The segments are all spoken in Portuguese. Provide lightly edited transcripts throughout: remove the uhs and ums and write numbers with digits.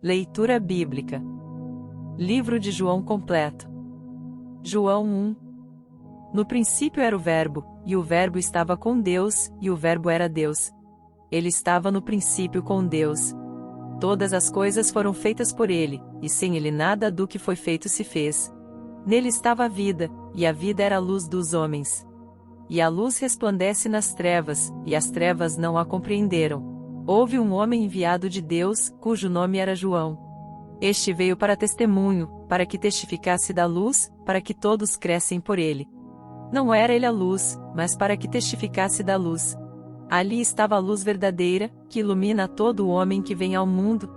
Leitura bíblica. Livro de João completo. João 1. No princípio era o Verbo, e o Verbo estava com Deus, e o Verbo era Deus. Ele estava no princípio com Deus. Todas as coisas foram feitas por ele, e sem ele nada do que foi feito se fez. Nele estava a vida, e a vida era a luz dos homens. E a luz resplandece nas trevas, e as trevas não a compreenderam. Houve um homem enviado de Deus, cujo nome era João. Este veio para testemunho, para que testificasse da luz, para que todos crescem por ele. Não era ele a luz, mas para que testificasse da luz. Ali estava a luz verdadeira, que ilumina todo o homem que vem ao mundo.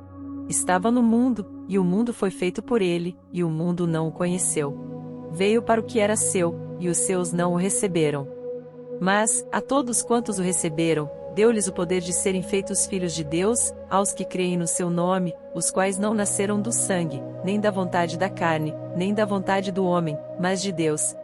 Estava no mundo, e o mundo foi feito por ele, e o mundo não o conheceu. Veio para o que era seu, e os seus não o receberam. Mas, a todos quantos o receberam, deu-lhes o poder de serem feitos filhos de Deus, aos que creem no seu nome, os quais não nasceram do sangue, nem da vontade da carne, nem da vontade do homem, mas de Deus.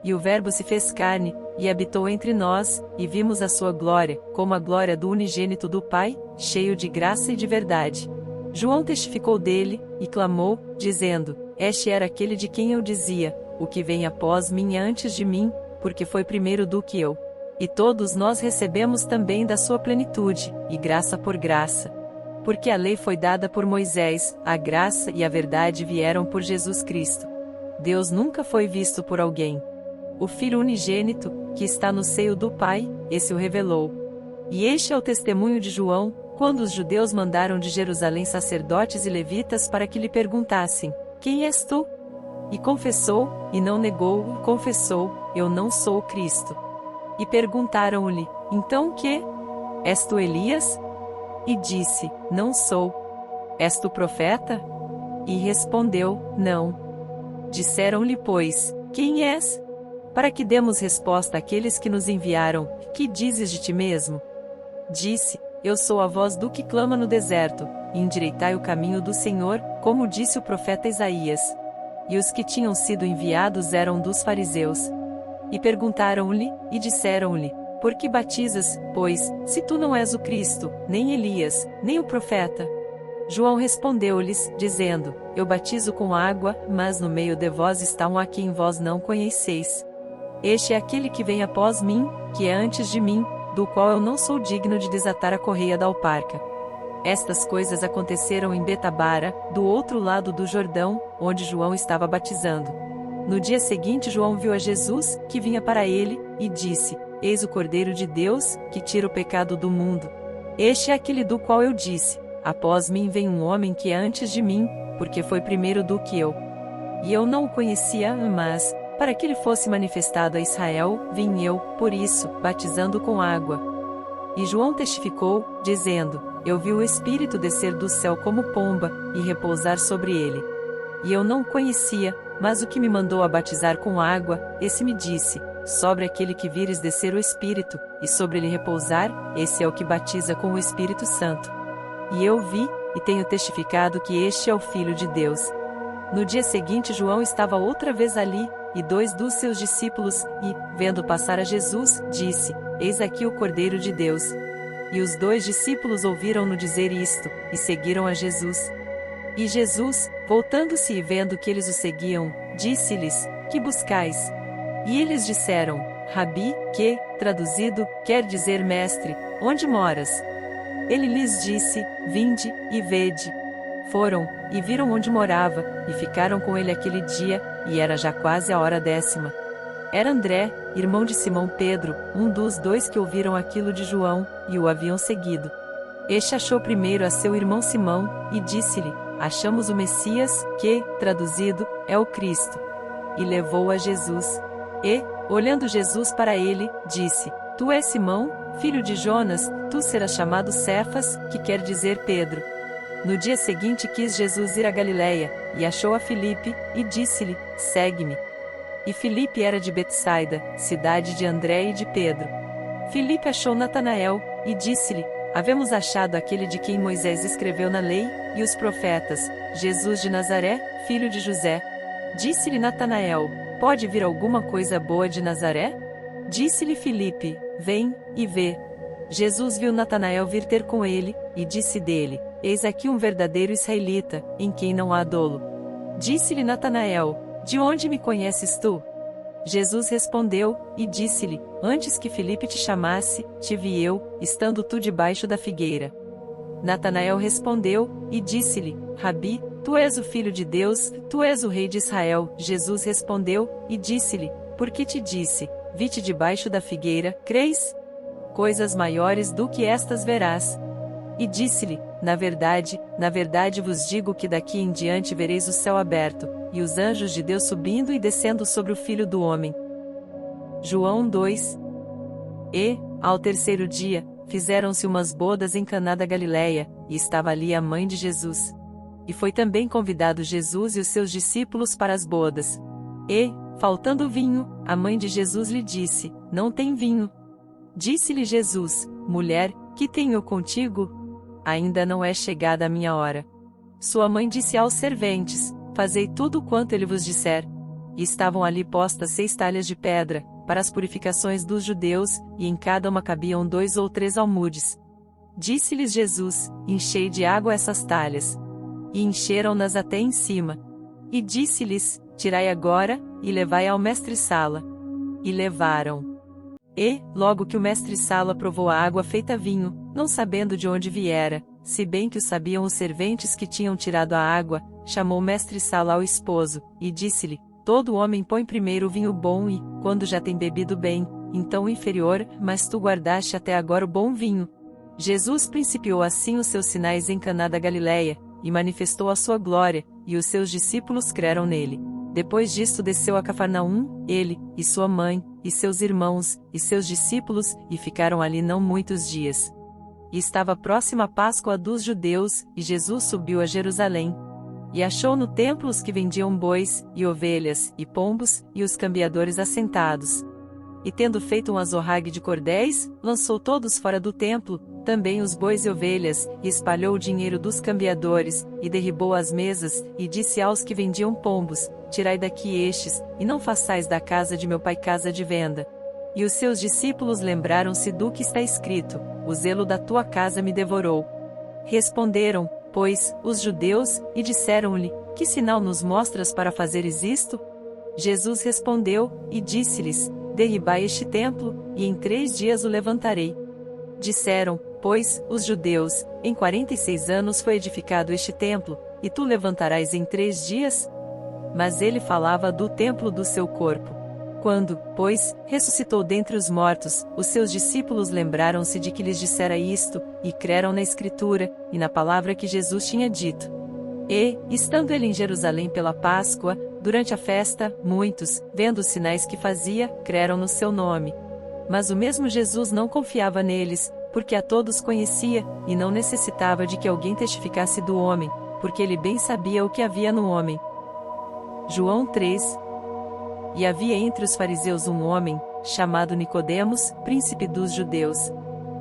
E o Verbo se fez carne, e habitou entre nós, e vimos a sua glória, como a glória do unigênito do Pai, cheio de graça e de verdade. João testificou dele, e clamou, dizendo: Este era aquele de quem eu dizia: O que vem após mim é antes de mim, porque foi primeiro do que eu. E todos nós recebemos também da sua plenitude, e graça por graça. Porque a lei foi dada por Moisés, a graça e a verdade vieram por Jesus Cristo. Deus nunca foi visto por alguém. O Filho unigênito, que está no seio do Pai, esse o revelou. E este é o testemunho de João, quando os judeus mandaram de Jerusalém sacerdotes e levitas para que lhe perguntassem: Quem és tu? E confessou, e não negou, confessou: Eu não sou o Cristo. E perguntaram-lhe: Então que? És tu Elias? E disse: Não sou. És tu profeta? E respondeu: Não. Disseram-lhe, pois: Quem és? Para que demos resposta àqueles que nos enviaram: Que dizes de ti mesmo? Disse: Eu sou a voz do que clama no deserto: Endireitai o caminho do Senhor, como disse o profeta Isaías. E os que tinham sido enviados eram dos fariseus. E perguntaram-lhe, e disseram-lhe: Por que batizas, pois, se tu não és o Cristo, nem Elias, nem o profeta? João respondeu-lhes, dizendo: Eu batizo com água, mas no meio de vós está um a quem vós não conheceis. Este é aquele que vem após mim, que é antes de mim, do qual eu não sou digno de desatar a correia da alparca. Estas coisas aconteceram em Betabara, do outro lado do Jordão, onde João estava batizando. No dia seguinte João viu a Jesus, que vinha para ele, e disse: Eis o Cordeiro de Deus, que tira o pecado do mundo. Este é aquele do qual eu disse: Após mim vem um homem que é antes de mim, porque foi primeiro do que eu. E eu não o conhecia, mas, para que ele fosse manifestado a Israel, vim eu, por isso, batizando com água. E João testificou, dizendo: Eu vi o Espírito descer do céu como pomba, e repousar sobre ele. E eu não o conhecia, mas o que me mandou a batizar com água, esse me disse: Sobre aquele que vires descer o Espírito, e sobre ele repousar, esse é o que batiza com o Espírito Santo. E eu vi, e tenho testificado que este é o Filho de Deus. No dia seguinte João estava outra vez ali, e 2 dos seus discípulos, e, vendo passar a Jesus, disse: Eis aqui o Cordeiro de Deus. E os 2 discípulos ouviram-no dizer isto, e seguiram a Jesus. E Jesus, voltando-se e vendo que eles o seguiam, disse-lhes: Que buscais? E eles disseram: Rabi, que, traduzido, quer dizer mestre, onde moras? Ele lhes disse: Vinde, e vede. Foram, e viram onde morava, e ficaram com ele aquele dia, e era já quase a hora 10ª. Era André, irmão de Simão Pedro, um dos 2 que ouviram aquilo de João, e o haviam seguido. Este achou primeiro a seu irmão Simão, e disse-lhe: Achamos o Messias, que, traduzido, é o Cristo. E levou-o a Jesus. E, olhando Jesus para ele, disse: Tu és Simão, filho de Jonas, tu serás chamado Cefas, que quer dizer Pedro. No dia seguinte quis Jesus ir a Galiléia, e achou a Filipe, e disse-lhe: Segue-me. E Filipe era de Betsaida, cidade de André e de Pedro. Filipe achou Natanael, e disse-lhe: Havemos achado aquele de quem Moisés escreveu na lei, e os profetas, Jesus de Nazaré, filho de José. Disse-lhe Natanael: Pode vir alguma coisa boa de Nazaré? Disse-lhe Filipe: Vem, e vê. Jesus viu Natanael vir ter com ele, e disse dele: eis aqui um verdadeiro israelita, em quem não há dolo. Disse-lhe Natanael: de onde me conheces tu? Jesus respondeu, e disse-lhe: antes que Filipe te chamasse, te vi eu, estando tu debaixo da figueira. Natanael respondeu, e disse-lhe: Rabi, tu és o Filho de Deus, tu és o Rei de Israel. Jesus respondeu, e disse-lhe: por que te disse, vi-te debaixo da figueira, crês? Coisas maiores do que estas verás. E disse-lhe: na verdade vos digo que daqui em diante vereis o céu aberto, e os anjos de Deus subindo e descendo sobre o Filho do Homem. João 2. E, ao terceiro dia, fizeram-se umas bodas em Caná da Galileia, e estava ali a mãe de Jesus. E foi também convidado Jesus e os seus discípulos para as bodas. E, faltando vinho, a mãe de Jesus lhe disse: não tem vinho. Disse-lhe Jesus: mulher, que tenho eu contigo? Ainda não é chegada a minha hora. Sua mãe disse aos serventes: fazei tudo quanto ele vos disser. E estavam ali postas 6 talhas de pedra, para as purificações dos judeus, e em cada uma cabiam 2 ou 3 almudes. Disse-lhes Jesus: enchei de água essas talhas. E encheram-nas até em cima. E disse-lhes: tirai agora, e levai ao mestre-sala. E levaram. E, logo que o mestre-sala provou a água feita vinho, não sabendo de onde viera, se bem que o sabiam os serventes que tinham tirado a água, chamou o mestre-sala ao esposo, e disse-lhe: todo homem põe primeiro o vinho bom e, quando já tem bebido bem, então o inferior, mas tu guardaste até agora o bom vinho. Jesus principiou assim os seus sinais em Caná da Galileia, e manifestou a sua glória, e os seus discípulos creram nele. Depois disto desceu a Cafarnaum, ele, e sua mãe, e seus irmãos, e seus discípulos, e ficaram ali não muitos dias. E estava próxima a Páscoa dos judeus, e Jesus subiu a Jerusalém. E achou no templo os que vendiam bois, e ovelhas, e pombos, e os cambiadores assentados. E tendo feito um azorrague de cordéis, lançou todos fora do templo, também os bois e ovelhas, e espalhou o dinheiro dos cambiadores, e derribou as mesas, e disse aos que vendiam pombos: tirai daqui estes, e não façais da casa de meu pai casa de venda. E os seus discípulos lembraram-se do que está escrito: o zelo da tua casa me devorou. Responderam, pois, os judeus, e disseram-lhe: que sinal nos mostras para fazeres isto? Jesus respondeu, e disse-lhes: derribai este templo, e em 3 dias o levantarei. Disseram, pois, os judeus: em 46 anos foi edificado este templo, e tu levantarás em 3 dias? Mas ele falava do templo do seu corpo. Quando, pois, ressuscitou dentre os mortos, os seus discípulos lembraram-se de que lhes dissera isto, e creram na Escritura, e na palavra que Jesus tinha dito. E, estando ele em Jerusalém pela Páscoa, durante a festa, muitos, vendo os sinais que fazia, creram no seu nome. Mas o mesmo Jesus não confiava neles, porque a todos conhecia, e não necessitava de que alguém testificasse do homem, porque ele bem sabia o que havia no homem. João 3. E havia entre os fariseus um homem, chamado Nicodemos, príncipe dos judeus.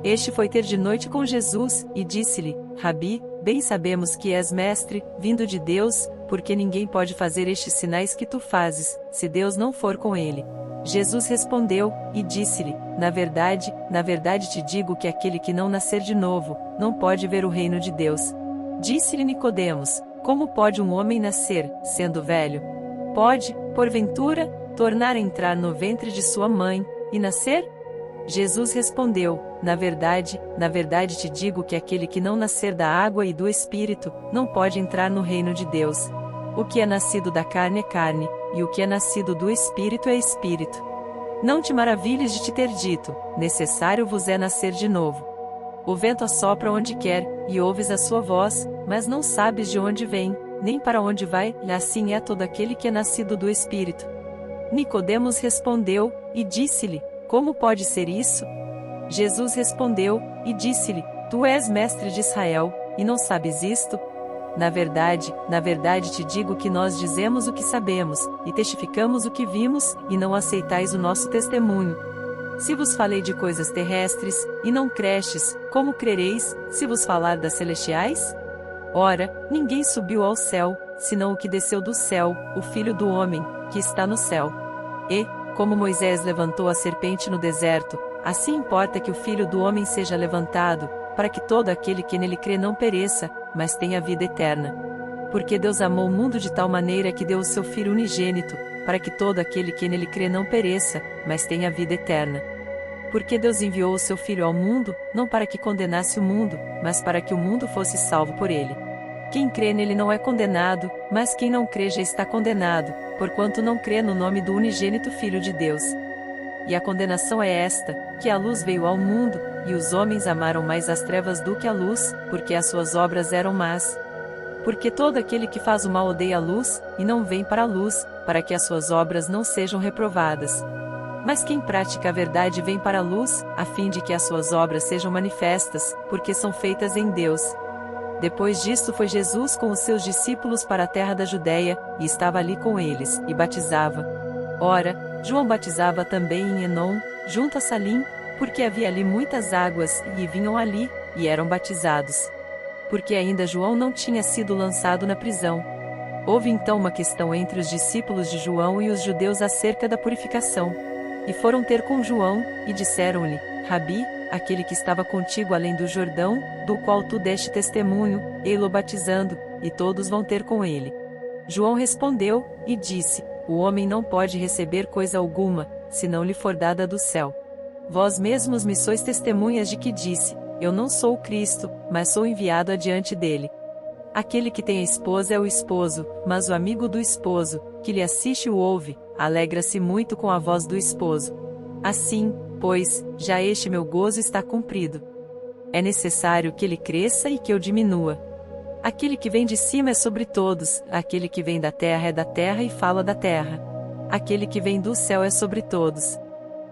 Este foi ter de noite com Jesus, e disse-lhe: Rabi, bem sabemos que és mestre, vindo de Deus, porque ninguém pode fazer estes sinais que tu fazes, se Deus não for com ele. Jesus respondeu, e disse-lhe: na verdade te digo que aquele que não nascer de novo, não pode ver o reino de Deus. Disse-lhe Nicodemos: como pode um homem nascer, sendo velho? Pode, porventura, tornar a entrar no ventre de sua mãe, e nascer? Jesus respondeu: na verdade te digo que aquele que não nascer da água e do Espírito, não pode entrar no reino de Deus. O que é nascido da carne é carne, e o que é nascido do Espírito é Espírito. Não te maravilhes de te ter dito: necessário vos é nascer de novo. O vento assopra onde quer, e ouves a sua voz, mas não sabes de onde vem, nem para onde vai, e assim é todo aquele que é nascido do Espírito. Nicodemos respondeu, e disse-lhe: como pode ser isso? Jesus respondeu, e disse-lhe: tu és mestre de Israel, e não sabes isto? Na verdade te digo que nós dizemos o que sabemos, e testificamos o que vimos, e não aceitais o nosso testemunho. Se vos falei de coisas terrestres, e não crestes, como crereis, se vos falar das celestiais? Ora, ninguém subiu ao céu, senão o que desceu do céu, o Filho do Homem, que está no céu. E, como Moisés levantou a serpente no deserto, assim importa que o Filho do Homem seja levantado, para que todo aquele que nele crê não pereça, mas têm a vida eterna. Porque Deus amou o mundo de tal maneira que deu o seu Filho unigênito, para que todo aquele que nele crê não pereça, mas tenha a vida eterna. Porque Deus enviou o seu Filho ao mundo, não para que condenasse o mundo, mas para que o mundo fosse salvo por ele. Quem crê nele não é condenado, mas quem não crê já está condenado, porquanto não crê no nome do unigênito Filho de Deus. E a condenação é esta, que a luz veio ao mundo, e os homens amaram mais as trevas do que a luz, porque as suas obras eram más. Porque todo aquele que faz o mal odeia a luz, e não vem para a luz, para que as suas obras não sejam reprovadas. Mas quem pratica a verdade vem para a luz, a fim de que as suas obras sejam manifestas, porque são feitas em Deus. Depois disto foi Jesus com os seus discípulos para a terra da Judéia, e estava ali com eles, e batizava. Ora, João batizava também em Enom, junto a Salim, porque havia ali muitas águas, e vinham ali, e eram batizados. Porque ainda João não tinha sido lançado na prisão. Houve então uma questão entre os discípulos de João e os judeus acerca da purificação. E foram ter com João, e disseram-lhe: Rabi, aquele que estava contigo além do Jordão, do qual tu deste testemunho, ei-lo batizando, e todos vão ter com ele. João respondeu, e disse: O homem não pode receber coisa alguma, se não lhe for dada do céu. Vós mesmos me sois testemunhas de que disse: Eu não sou o Cristo, mas sou enviado adiante dele. Aquele que tem a esposa é o esposo, mas o amigo do esposo, que lhe assiste e o ouve, alegra-se muito com a voz do esposo. Assim, pois, já este meu gozo está cumprido. É necessário que ele cresça e que eu diminua. Aquele que vem de cima é sobre todos, aquele que vem da terra é da terra e fala da terra. Aquele que vem do céu é sobre todos.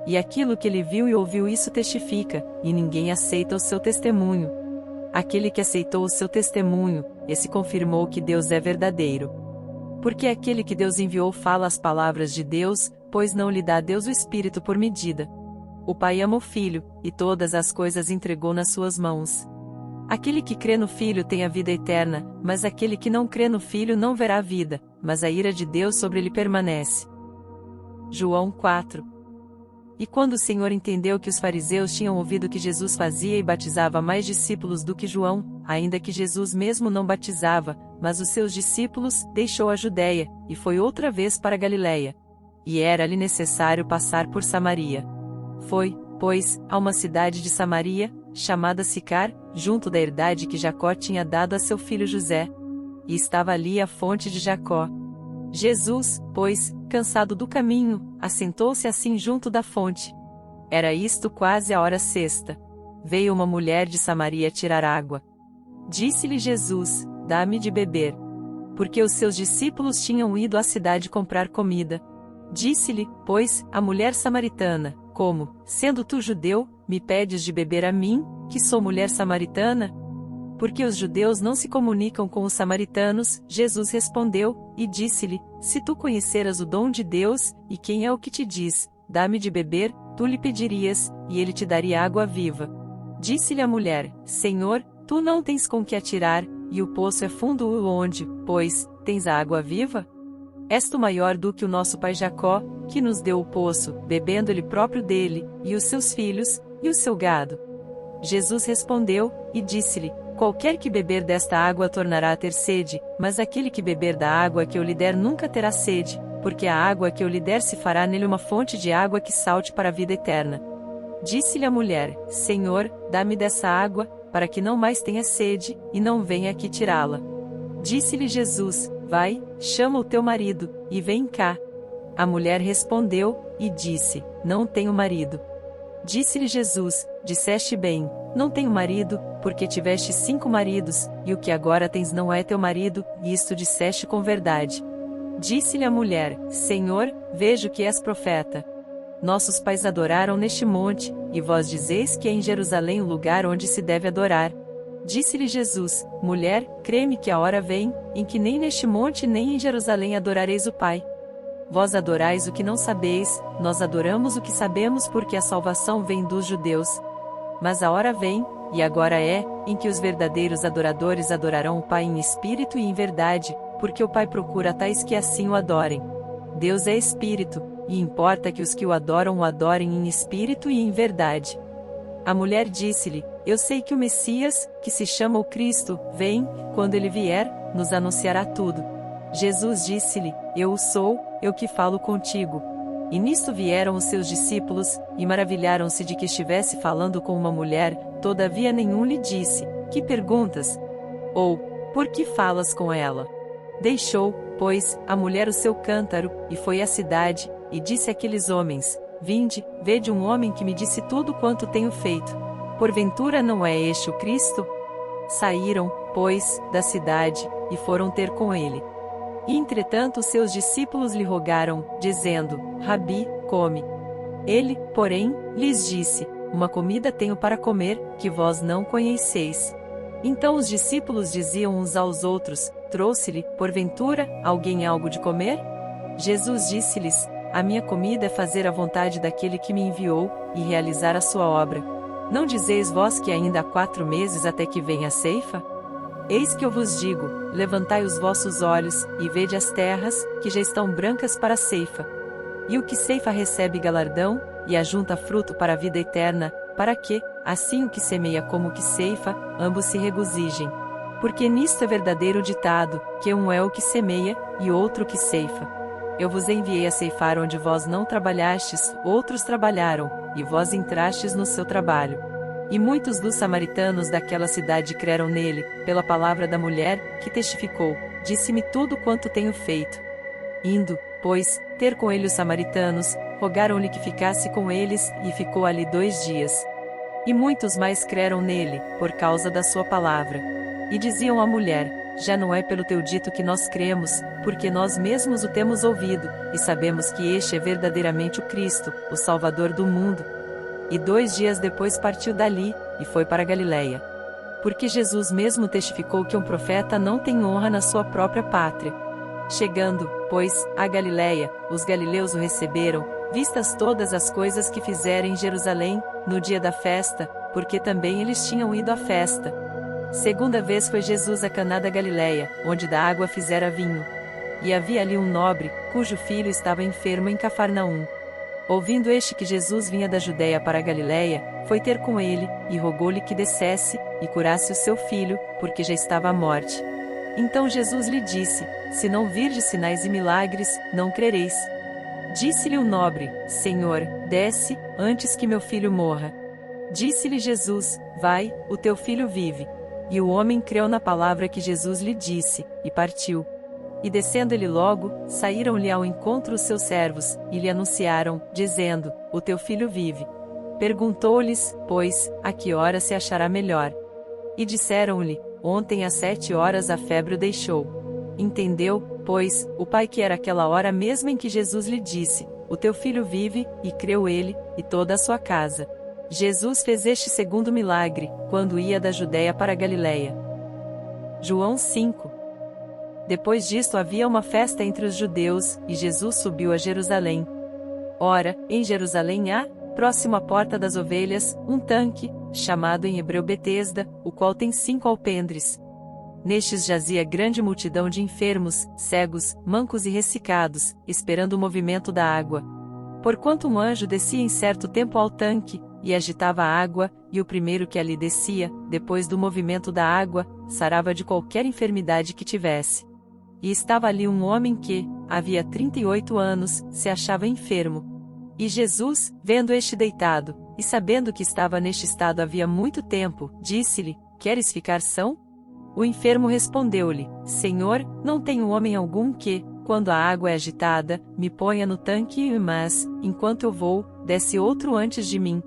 E aquilo que ele viu e ouviu isso testifica, e ninguém aceita o seu testemunho. Aquele que aceitou o seu testemunho, esse confirmou que Deus é verdadeiro. Porque aquele que Deus enviou fala as palavras de Deus, pois não lhe dá Deus o Espírito por medida. O Pai ama o Filho, e todas as coisas entregou nas suas mãos. Aquele que crê no Filho tem a vida eterna, mas aquele que não crê no Filho não verá a vida, mas a ira de Deus sobre ele permanece. João 4. E quando o Senhor entendeu que os fariseus tinham ouvido que Jesus fazia e batizava mais discípulos do que João, ainda que Jesus mesmo não batizava, mas os seus discípulos, deixou a Judéia, e foi outra vez para Galiléia. E era-lhe necessário passar por Samaria. Foi, pois, a uma cidade de Samaria, chamada Sicar, junto da herdade que Jacó tinha dado a seu filho José. E estava ali a fonte de Jacó. Jesus, pois, cansado do caminho, assentou-se assim junto da fonte. Era isto quase a hora sexta. Veio uma mulher de Samaria tirar água. Disse-lhe Jesus: Dá-me de beber. Porque os seus discípulos tinham ido à cidade comprar comida. Disse-lhe, pois, a mulher samaritana: Como, sendo tu judeu, me pedes de beber a mim, que sou mulher samaritana? Porque os judeus não se comunicam com os samaritanos. Jesus respondeu, e disse-lhe: Se tu conheceras o dom de Deus, e quem é o que te diz: Dá-me de beber, tu lhe pedirias, e ele te daria água viva. Disse-lhe a mulher: Senhor, tu não tens com que atirar, e o poço é fundo onde, pois, tens a água viva? És tu maior do que o nosso pai Jacó, que nos deu o poço, bebendo ele próprio dele, e os seus filhos, e o seu gado? Jesus respondeu, e disse-lhe: Qualquer que beber desta água tornará a ter sede, mas aquele que beber da água que eu lhe der nunca terá sede, porque a água que eu lhe der se fará nele uma fonte de água que salte para a vida eterna. Disse-lhe a mulher: Senhor, dá-me dessa água, para que não mais tenha sede, e não venha aqui tirá-la. Disse-lhe Jesus: Vai, chama o teu marido, e vem cá. A mulher respondeu, e disse: Não tenho marido. Disse-lhe Jesus: Disseste bem, não tenho marido, porque tiveste 5 maridos, e o que agora tens não é teu marido, e isto disseste com verdade. Disse-lhe a mulher: Senhor, vejo que és profeta. Nossos pais adoraram neste monte, e vós dizeis que é em Jerusalém o lugar onde se deve adorar. Disse-lhe Jesus: Mulher, crê-me que a hora vem, em que nem neste monte nem em Jerusalém adorareis o Pai. Vós adorais o que não sabeis, nós adoramos o que sabemos, porque a salvação vem dos judeus. Mas a hora vem, e agora é, em que os verdadeiros adoradores adorarão o Pai em espírito e em verdade, porque o Pai procura tais que assim o adorem. Deus é espírito, e importa que os que o adorem em espírito e em verdade. A mulher disse-lhe: Eu sei que o Messias, que se chama o Cristo, vem, quando ele vier, nos anunciará tudo. Jesus disse-lhe: Eu o sou, eu que falo contigo. E nisto vieram os seus discípulos, e maravilharam-se de que estivesse falando com uma mulher, todavia nenhum lhe disse: Que perguntas? Ou, por que falas com ela? Deixou, pois, a mulher o seu cântaro, e foi à cidade, e disse àqueles homens: Vinde, vede um homem que me disse tudo quanto tenho feito. Porventura não é este o Cristo? Saíram, pois, da cidade, e foram ter com ele. E entretanto seus discípulos lhe rogaram, dizendo: Rabi, come. Ele, porém, lhes disse: Uma comida tenho para comer, que vós não conheceis. Então os discípulos diziam uns aos outros: Trouxe-lhe, porventura, alguém algo de comer? Jesus disse-lhes: A minha comida é fazer a vontade daquele que me enviou, e realizar a sua obra. Não dizeis vós que ainda há 4 meses até que venha a ceifa? Eis que eu vos digo: levantai os vossos olhos, e vede as terras, que já estão brancas para a ceifa. E o que ceifa recebe galardão, e ajunta fruto para a vida eterna, para que, assim o que semeia como o que ceifa, ambos se regozijem. Porque nisto é verdadeiro o ditado, que um é o que semeia, e outro o que ceifa. Eu vos enviei a ceifar onde vós não trabalhastes, outros trabalharam, e vós entrastes no seu trabalho. E muitos dos samaritanos daquela cidade creram nele, pela palavra da mulher, que testificou: Disse-me tudo quanto tenho feito. Indo, pois, ter com ele os samaritanos, rogaram-lhe que ficasse com eles, e ficou ali 2 dias. E muitos mais creram nele, por causa da sua palavra. E diziam à mulher: Já não é pelo teu dito que nós cremos, porque nós mesmos o temos ouvido, e sabemos que este é verdadeiramente o Cristo, o Salvador do mundo. E 2 dias depois partiu dali, e foi para Galiléia. Porque Jesus mesmo testificou que um profeta não tem honra na sua própria pátria. Chegando, pois, a Galiléia, os galileus o receberam, vistas todas as coisas que fizera em Jerusalém, no dia da festa, porque também eles tinham ido à festa. Segunda vez foi Jesus a Caná da Galiléia, onde da água fizera vinho. E havia ali um nobre, cujo filho estava enfermo em Cafarnaum. Ouvindo este que Jesus vinha da Judéia para a Galiléia, foi ter com ele, e rogou-lhe que descesse, e curasse o seu filho, porque já estava à morte. Então Jesus lhe disse: Se não virdes sinais e milagres, não crereis. Disse-lhe o nobre: Senhor, desce, antes que meu filho morra. Disse-lhe Jesus: Vai, o teu filho vive. E o homem creu na palavra que Jesus lhe disse, e partiu. E descendo ele logo, saíram-lhe ao encontro os seus servos, e lhe anunciaram, dizendo: O teu filho vive. Perguntou-lhes, pois, a que hora se achará melhor. E disseram-lhe: Ontem às 7 horas a febre o deixou. Entendeu, pois, o pai que era aquela hora mesmo em que Jesus lhe disse: O teu filho vive, e creu ele, e toda a sua casa. Jesus fez este segundo milagre, quando ia da Judéia para a Galiléia. João 5. Depois disto havia uma festa entre os judeus, e Jesus subiu a Jerusalém. Ora, em Jerusalém há, próximo à porta das ovelhas, um tanque, chamado em hebreu Betesda, o qual tem 5 alpendres. Nestes jazia grande multidão de enfermos, cegos, mancos e ressecados, esperando o movimento da água. Porquanto um anjo descia em certo tempo ao tanque, e agitava a água, e o primeiro que ali descia, depois do movimento da água, sarava de qualquer enfermidade que tivesse. E estava ali um homem que, havia 38 anos, se achava enfermo. E Jesus, vendo este deitado, e sabendo que estava neste estado havia muito tempo, disse-lhe: Queres ficar são? O enfermo respondeu-lhe: Senhor, não tenho homem algum que, quando a água é agitada, me ponha no tanque, mas, enquanto eu vou, desce outro antes de mim.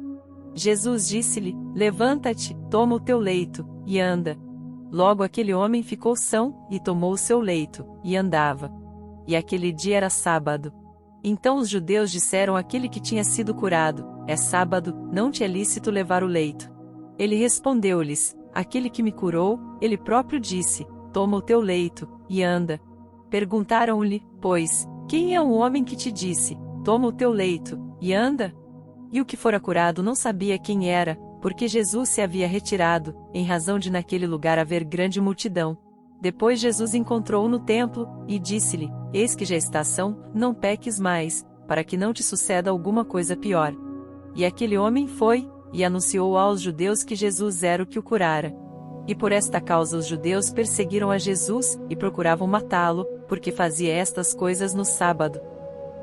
Jesus disse-lhe: Levanta-te, toma o teu leito, e anda. Logo aquele homem ficou são, e tomou o seu leito, e andava. E aquele dia era sábado. Então os judeus disseram àquele que tinha sido curado: É sábado, não te é lícito levar o leito. Ele respondeu-lhes: Aquele que me curou, ele próprio disse: Toma o teu leito, e anda. Perguntaram-lhe, pois, quem é o homem que te disse: Toma o teu leito, e anda? E o que fora curado não sabia quem era, porque Jesus se havia retirado, em razão de naquele lugar haver grande multidão. Depois Jesus encontrou-o no templo, e disse-lhe: Eis que já está são, não peques mais, para que não te suceda alguma coisa pior. E aquele homem foi, e anunciou aos judeus que Jesus era o que o curara. E por esta causa os judeus perseguiram a Jesus, e procuravam matá-lo, porque fazia estas coisas no sábado.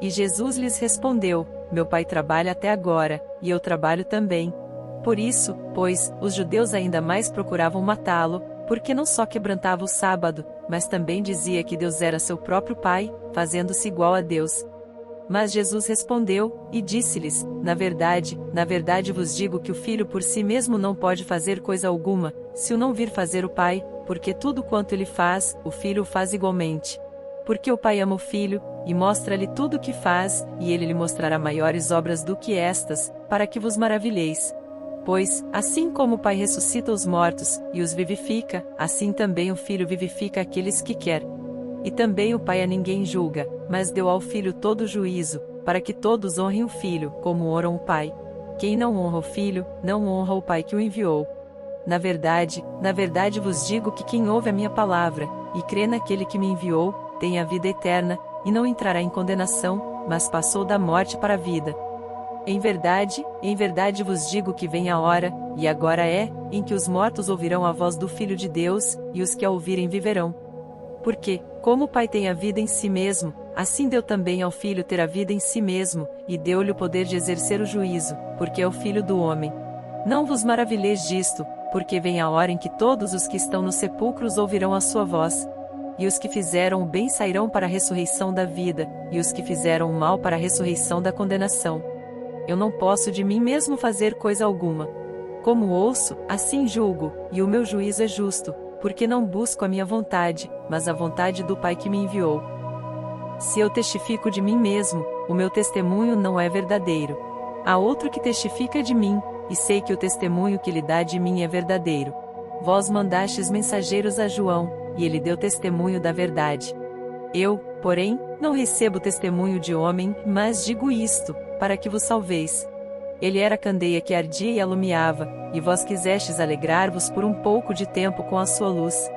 E Jesus lhes respondeu: Meu Pai trabalha até agora, e eu trabalho também. Por isso, pois, os judeus ainda mais procuravam matá-lo, porque não só quebrantava o sábado, mas também dizia que Deus era seu próprio Pai, fazendo-se igual a Deus. Mas Jesus respondeu, e disse-lhes: na verdade vos digo que o Filho por si mesmo não pode fazer coisa alguma, se o não vir fazer o Pai, porque tudo quanto ele faz, o Filho o faz igualmente. Porque o Pai ama o Filho, e mostra-lhe tudo o que faz, e ele lhe mostrará maiores obras do que estas, para que vos maravilheis. Pois, assim como o Pai ressuscita os mortos, e os vivifica, assim também o Filho vivifica aqueles que quer. E também o Pai a ninguém julga, mas deu ao Filho todo o juízo, para que todos honrem o Filho, como honram o Pai. Quem não honra o Filho, não honra o Pai que o enviou. Na verdade vos digo que quem ouve a minha palavra, e crê naquele que me enviou, tem a vida eterna, e não entrará em condenação, mas passou da morte para a vida. Em verdade vos digo que vem a hora, e agora é, em que os mortos ouvirão a voz do Filho de Deus, e os que a ouvirem viverão. Porque, como o Pai tem a vida em si mesmo, assim deu também ao Filho ter a vida em si mesmo, e deu-lhe o poder de exercer o juízo, porque é o Filho do homem. Não vos maravilheis disto, porque vem a hora em que todos os que estão nos sepulcros ouvirão a sua voz. E os que fizeram o bem sairão para a ressurreição da vida, e os que fizeram o mal para a ressurreição da condenação. Eu não posso de mim mesmo fazer coisa alguma. Como ouço, assim julgo, e o meu juízo é justo, porque não busco a minha vontade, mas a vontade do Pai que me enviou. Se eu testifico de mim mesmo, o meu testemunho não é verdadeiro. Há outro que testifica de mim, e sei que o testemunho que lhe dá de mim é verdadeiro. Vós mandastes mensageiros a João, e ele deu testemunho da verdade. Eu, porém, não recebo testemunho de homem, mas digo isto, para que vos salveis. Ele era candeia que ardia e alumiava, e vós quisestes alegrar-vos por um pouco de tempo com a sua luz.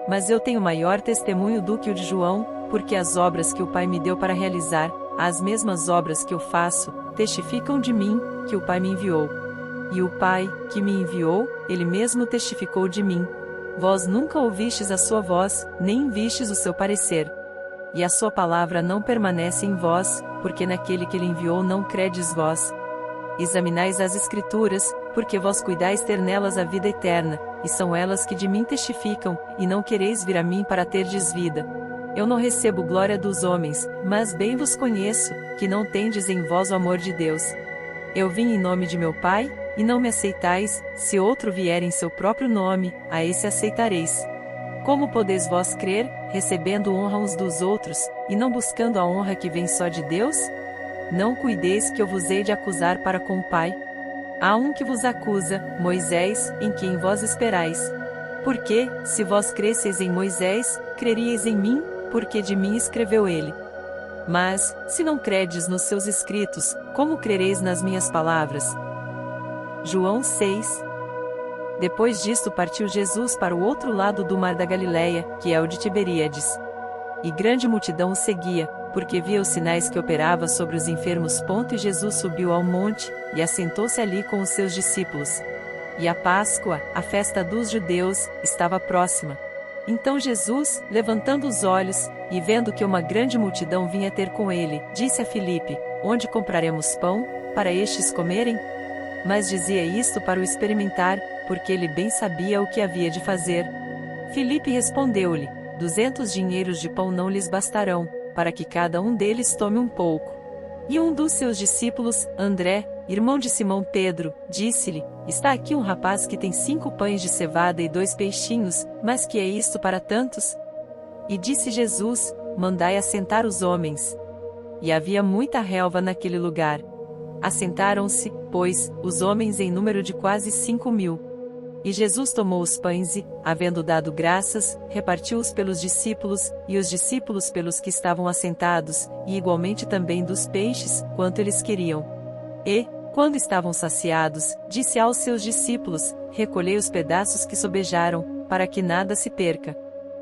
Mas eu tenho maior testemunho do que o de João, porque as obras que o Pai me deu para realizar, as mesmas obras que eu faço, testificam de mim, que o Pai me enviou. E o Pai, que me enviou, ele mesmo testificou de mim. Vós nunca ouvistes a sua voz, nem vistes o seu parecer. E a sua palavra não permanece em vós, porque naquele que ele enviou não credes vós. Examinais as Escrituras, porque vós cuidais ter nelas a vida eterna, e são elas que de mim testificam, e não quereis vir a mim para terdes vida. Eu não recebo glória dos homens, mas bem vos conheço, que não tendes em vós o amor de Deus. Eu vim em nome de meu Pai, e não me aceitais, se outro vier em seu próprio nome, a esse aceitareis. Como podeis vós crer, recebendo honra uns dos outros, e não buscando a honra que vem só de Deus? Não cuideis que eu vos hei de acusar para com o Pai. Há um que vos acusa, Moisés, em quem vós esperais. Porque, se vós cresseis em Moisés, creríeis em mim, porque de mim escreveu ele. Mas, se não credes nos seus escritos, como crereis nas minhas palavras? João 6. Depois disto partiu Jesus para o outro lado do mar da Galileia, que é o de Tiberíades. E grande multidão o seguia, porque via os sinais que operava sobre os enfermos. E Jesus subiu ao monte, e assentou-se ali com os seus discípulos. E a Páscoa, a festa dos judeus, estava próxima. Então Jesus, levantando os olhos, e vendo que uma grande multidão vinha ter com ele, disse a Filipe: Onde compraremos pão, para estes comerem? Mas dizia isto para o experimentar, porque ele bem sabia o que havia de fazer. Filipe respondeu-lhe: 200 dinheiros de pão não lhes bastarão, para que cada um deles tome um pouco. E um dos seus discípulos, André, irmão de Simão Pedro, disse-lhe: Está aqui um rapaz que tem 5 pães de cevada e 2 peixinhos, mas que é isto para tantos? E disse Jesus: Mandai assentar os homens. E havia muita relva naquele lugar. Assentaram-se, pois, os homens em número de quase 5.000. E Jesus tomou os pães e, havendo dado graças, repartiu-os pelos discípulos, e os discípulos pelos que estavam assentados, e igualmente também dos peixes, quanto eles queriam. E, quando estavam saciados, disse aos seus discípulos: Recolhei os pedaços que sobejaram, para que nada se perca.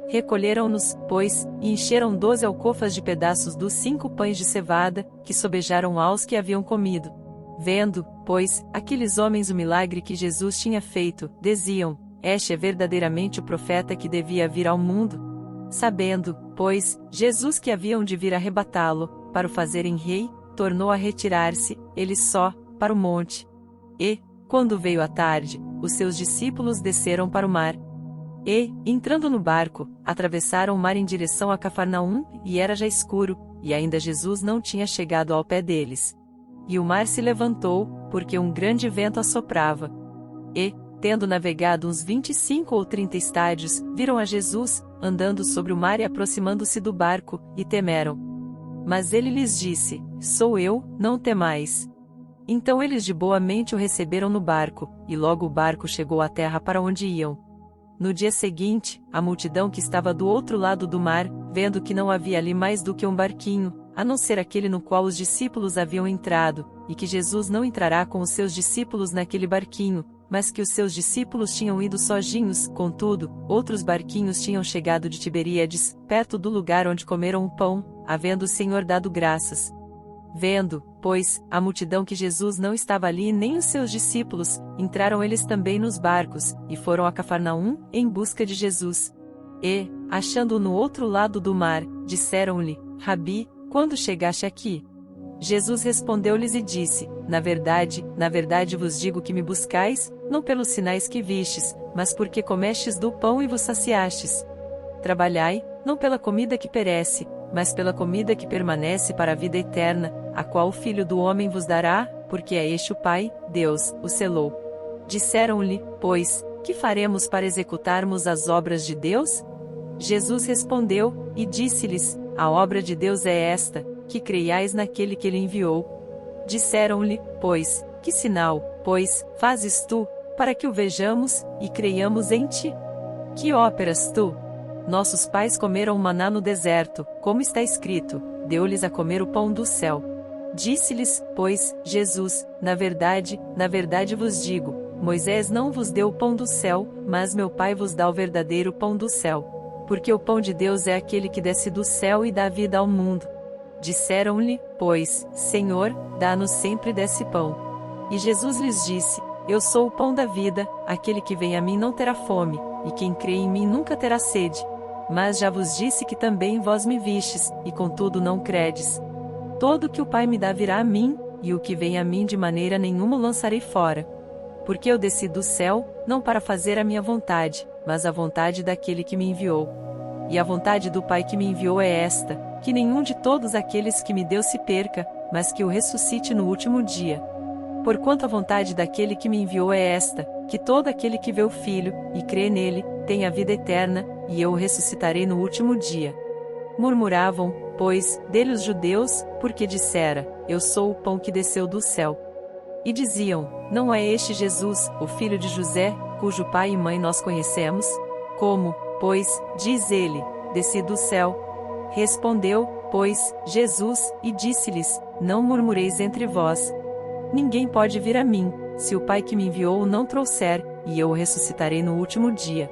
Recolheram-nos, pois, e encheram 12 alcofas de pedaços dos 5 pães de cevada, que sobejaram aos que haviam comido. Vendo, pois, aqueles homens o milagre que Jesus tinha feito, diziam: Este é verdadeiramente o profeta que devia vir ao mundo. Sabendo, pois, Jesus que haviam de vir arrebatá-lo, para o fazerem rei, tornou a retirar-se, ele só, para o monte. E, quando veio a tarde, os seus discípulos desceram para o mar. E, entrando no barco, atravessaram o mar em direção a Cafarnaum, e era já escuro, e ainda Jesus não tinha chegado ao pé deles. E o mar se levantou, porque um grande vento assoprava. E, tendo navegado uns 25 ou 30 estádios, viram a Jesus, andando sobre o mar e aproximando-se do barco, e temeram. Mas ele lhes disse: Sou eu, não temais. Então eles de boa mente o receberam no barco, e logo o barco chegou à terra para onde iam. No dia seguinte, a multidão que estava do outro lado do mar, vendo que não havia ali mais do que um barquinho, a não ser aquele no qual os discípulos haviam entrado, e que Jesus não entrará com os seus discípulos naquele barquinho, mas que os seus discípulos tinham ido sozinhos. Contudo, outros barquinhos tinham chegado de Tiberíades, perto do lugar onde comeram o pão, havendo o Senhor dado graças. Vendo, pois, a multidão que Jesus não estava ali nem os seus discípulos, entraram eles também nos barcos, e foram a Cafarnaum, em busca de Jesus. E, achando-o no outro lado do mar, disseram-lhe: Rabi, quando chegaste aqui? Jesus respondeu-lhes e disse: na verdade vos digo que me buscais, não pelos sinais que vistes, mas porque comestes do pão e vos saciastes. Trabalhai, não pela comida que perece, mas pela comida que permanece para a vida eterna, a qual o Filho do Homem vos dará, porque é este o Pai, Deus, o selou. Disseram-lhe, pois, que faremos para executarmos as obras de Deus? Jesus respondeu, e disse-lhes: a obra de Deus é esta, que creiais naquele que ele enviou. Disseram-lhe, pois, que sinal, pois, fazes tu, para que o vejamos, e creiamos em ti? Que óperas tu? Nossos pais comeram maná no deserto, como está escrito: deu-lhes a comer o pão do céu. Disse-lhes, pois, Jesus: na verdade vos digo, Moisés não vos deu o pão do céu, mas meu Pai vos dá o verdadeiro pão do céu. Porque o pão de Deus é aquele que desce do céu e dá vida ao mundo. Disseram-lhe, pois, Senhor, dá-nos sempre desse pão. E Jesus lhes disse: eu sou o pão da vida, aquele que vem a mim não terá fome, e quem crê em mim nunca terá sede. Mas já vos disse que também vós me vistes, e contudo não credes. Todo o que o Pai me dá virá a mim, e o que vem a mim de maneira nenhuma o lançarei fora. Porque eu desci do céu, não para fazer a minha vontade, mas a vontade daquele que me enviou. E a vontade do Pai que me enviou é esta, que nenhum de todos aqueles que me deu se perca, mas que o ressuscite no último dia. Porquanto a vontade daquele que me enviou é esta, que todo aquele que vê o Filho, e crê nele, tenha vida eterna, e eu o ressuscitarei no último dia. Murmuravam, pois, dele os judeus, porque dissera: eu sou o pão que desceu do céu. E diziam: não é este Jesus, o filho de José, cujo pai e mãe nós conhecemos? Como, pois, diz ele, desci do céu? Respondeu, pois, Jesus, e disse-lhes: não murmureis entre vós. Ninguém pode vir a mim, se o Pai que me enviou o não trouxer, e eu o ressuscitarei no último dia.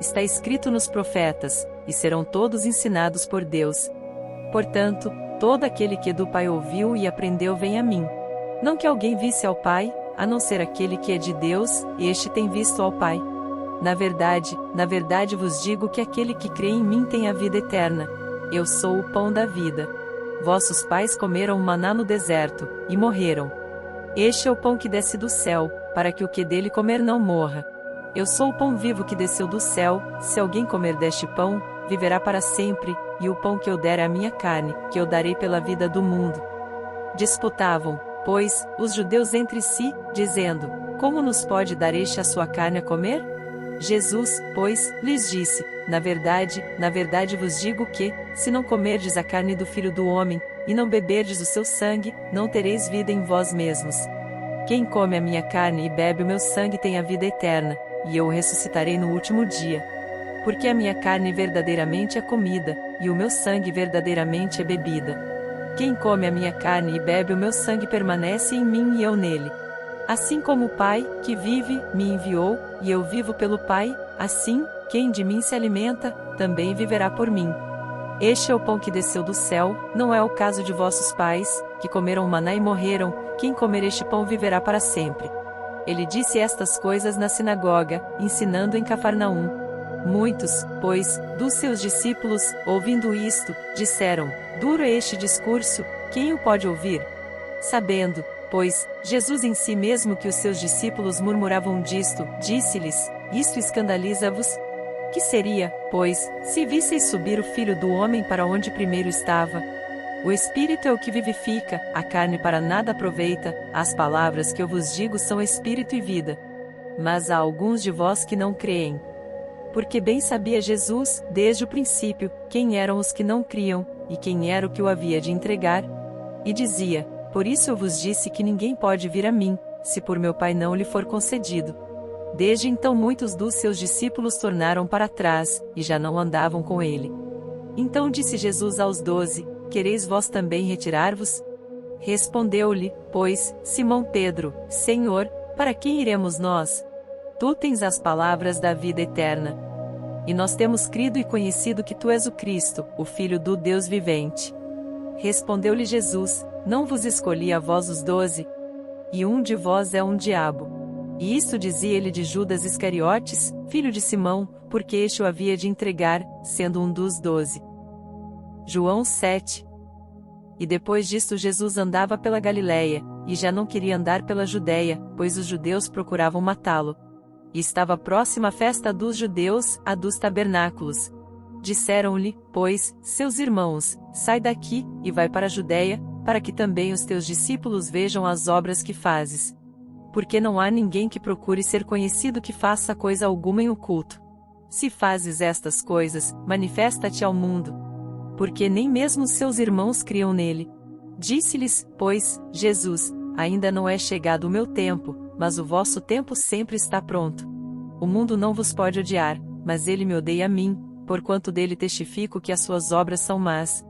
Está escrito nos profetas, e serão todos ensinados por Deus. Portanto, todo aquele que do Pai ouviu e aprendeu vem a mim. Não que alguém visse ao Pai, a não ser aquele que é de Deus, este tem visto ao Pai. Na verdade vos digo que aquele que crê em mim tem a vida eterna. Eu sou o pão da vida. Vossos pais comeram maná no deserto, e morreram. Este é o pão que desce do céu, para que o que dele comer não morra. Eu sou o pão vivo que desceu do céu, se alguém comer deste pão, viverá para sempre, e o pão que eu der é a minha carne, que eu darei pela vida do mundo. Disputavam, pois, os judeus entre si, dizendo: como nos pode dar este a sua carne a comer? Jesus, pois, lhes disse: na verdade vos digo que, se não comerdes a carne do Filho do Homem, e não beberdes o seu sangue, não tereis vida em vós mesmos. Quem come a minha carne e bebe o meu sangue tem a vida eterna, e eu o ressuscitarei no último dia. Porque a minha carne verdadeiramente é comida, e o meu sangue verdadeiramente é bebida. Quem come a minha carne e bebe o meu sangue permanece em mim e eu nele. Assim como o Pai, que vive, me enviou, e eu vivo pelo Pai, assim, quem de mim se alimenta, também viverá por mim. Este é o pão que desceu do céu, não é o caso de vossos pais, que comeram maná e morreram, quem comer este pão viverá para sempre. Ele disse estas coisas na sinagoga, ensinando em Cafarnaum. Muitos, pois, dos seus discípulos, ouvindo isto, disseram: Duro é este discurso, quem o pode ouvir? Sabendo, pois, Jesus em si mesmo que os seus discípulos murmuravam disto, disse-lhes: Isto escandaliza-vos? Que seria, pois, se visseis subir o Filho do Homem para onde primeiro estava? O Espírito é o que vivifica, a carne para nada aproveita, as palavras que eu vos digo são Espírito e vida. Mas há alguns de vós que não creem. Porque bem sabia Jesus, desde o princípio, quem eram os que não criam, e quem era o que o havia de entregar. E dizia: Por isso eu vos disse que ninguém pode vir a mim, se por meu Pai não lhe for concedido. Desde então muitos dos seus discípulos tornaram para trás, e já não andavam com ele. Então disse Jesus aos 12, Quereis vós também retirar-vos? Respondeu-lhe, pois, Simão Pedro, Senhor, para quem iremos nós? Tu tens as palavras da vida eterna. E nós temos crido e conhecido que tu és o Cristo, o Filho do Deus vivente. Respondeu-lhe Jesus, Não vos escolhi a vós os 12? E um de vós é um diabo. E isto dizia ele de Judas Iscariotes, filho de Simão, porque este o havia de entregar, sendo um dos 12. João 7. E depois disto Jesus andava pela Galiléia, e já não queria andar pela Judéia, pois os judeus procuravam matá-lo. E estava próxima a festa dos judeus, a dos tabernáculos. Disseram-lhe, pois, seus irmãos, sai daqui, e vai para a Judéia, para que também os teus discípulos vejam as obras que fazes. Porque não há ninguém que procure ser conhecido que faça coisa alguma em oculto. Se fazes estas coisas, manifesta-te ao mundo. Porque nem mesmo seus irmãos criam nele. Disse-lhes, pois, Jesus, ainda não é chegado o meu tempo, mas o vosso tempo sempre está pronto. O mundo não vos pode odiar, mas ele me odeia a mim, porquanto dele testifico que as suas obras são más.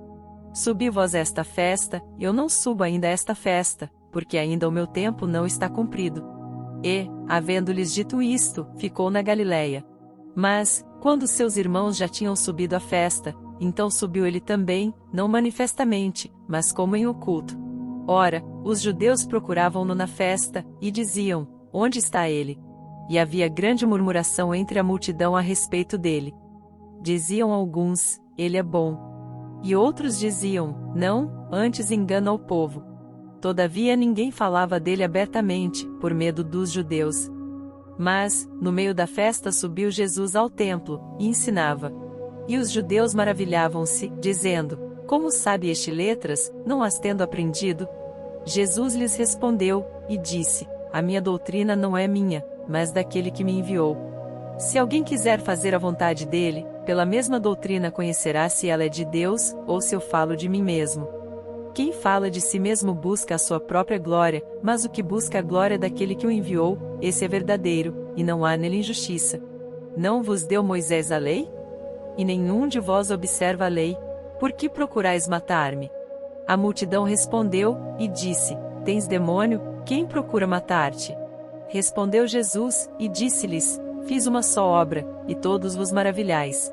Subi vós esta festa, eu não subo ainda a esta festa, porque ainda o meu tempo não está cumprido. E, havendo-lhes dito isto, ficou na Galiléia. Mas, quando seus irmãos já tinham subido à festa, então subiu ele também, não manifestamente, mas como em oculto. Ora, os judeus procuravam-no na festa, e diziam, Onde está ele? E havia grande murmuração entre a multidão a respeito dele. Diziam alguns, ele é bom. E outros diziam, não, antes engana o povo. Todavia ninguém falava dele abertamente, por medo dos judeus. Mas, no meio da festa subiu Jesus ao templo, e ensinava. E os judeus maravilhavam-se, dizendo, Como sabe este letras, não as tendo aprendido? Jesus lhes respondeu, e disse, A minha doutrina não é minha, mas daquele que me enviou. Se alguém quiser fazer a vontade dele, pela mesma doutrina conhecerá se ela é de Deus, ou se eu falo de mim mesmo. Quem fala de si mesmo busca a sua própria glória, mas o que busca a glória daquele que o enviou, esse é verdadeiro, e não há nele injustiça. Não vos deu Moisés a lei? E nenhum de vós observa a lei. Por que procurais matar-me? A multidão respondeu, e disse, Tens demônio, quem procura matar-te? Respondeu Jesus, e disse-lhes, Fiz uma só obra, e todos vos maravilhais.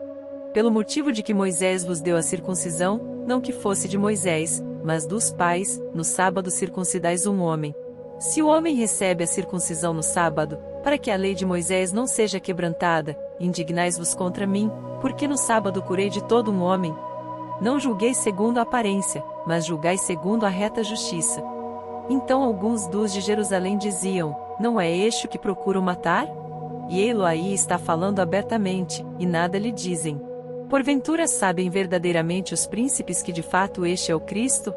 Pelo motivo de que Moisés vos deu a circuncisão, não que fosse de Moisés, mas dos pais, no sábado circuncidais um homem. Se o homem recebe a circuncisão no sábado, para que a lei de Moisés não seja quebrantada, indignais-vos contra mim, porque no sábado curei de todo um homem. Não julgueis segundo a aparência, mas julgai segundo a reta justiça. Então alguns dos de Jerusalém diziam, Não é este o que procuram matar? E ele aí está falando abertamente, e nada lhe dizem. Porventura sabem verdadeiramente os príncipes que de fato este é o Cristo?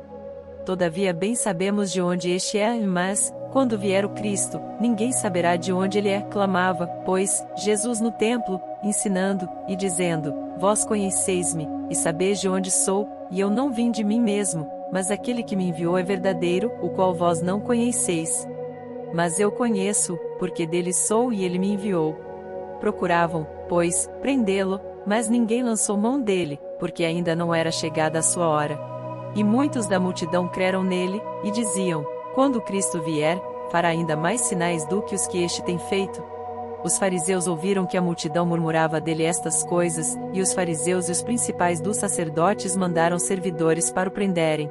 Todavia bem sabemos de onde este é, mas, quando vier o Cristo, ninguém saberá de onde ele é, clamava, pois, Jesus no templo, ensinando, e dizendo, Vós conheceis-me, e sabeis de onde sou, e eu não vim de mim mesmo, mas aquele que me enviou é verdadeiro, o qual vós não conheceis. Mas eu conheço, porque dele sou e ele me enviou. Procuravam, pois, prendê-lo, mas ninguém lançou mão dele, porque ainda não era chegada a sua hora. E muitos da multidão creram nele, e diziam, Quando Cristo vier, fará ainda mais sinais do que os que este tem feito. Os fariseus ouviram que a multidão murmurava dele estas coisas, e os fariseus e os principais dos sacerdotes mandaram servidores para o prenderem.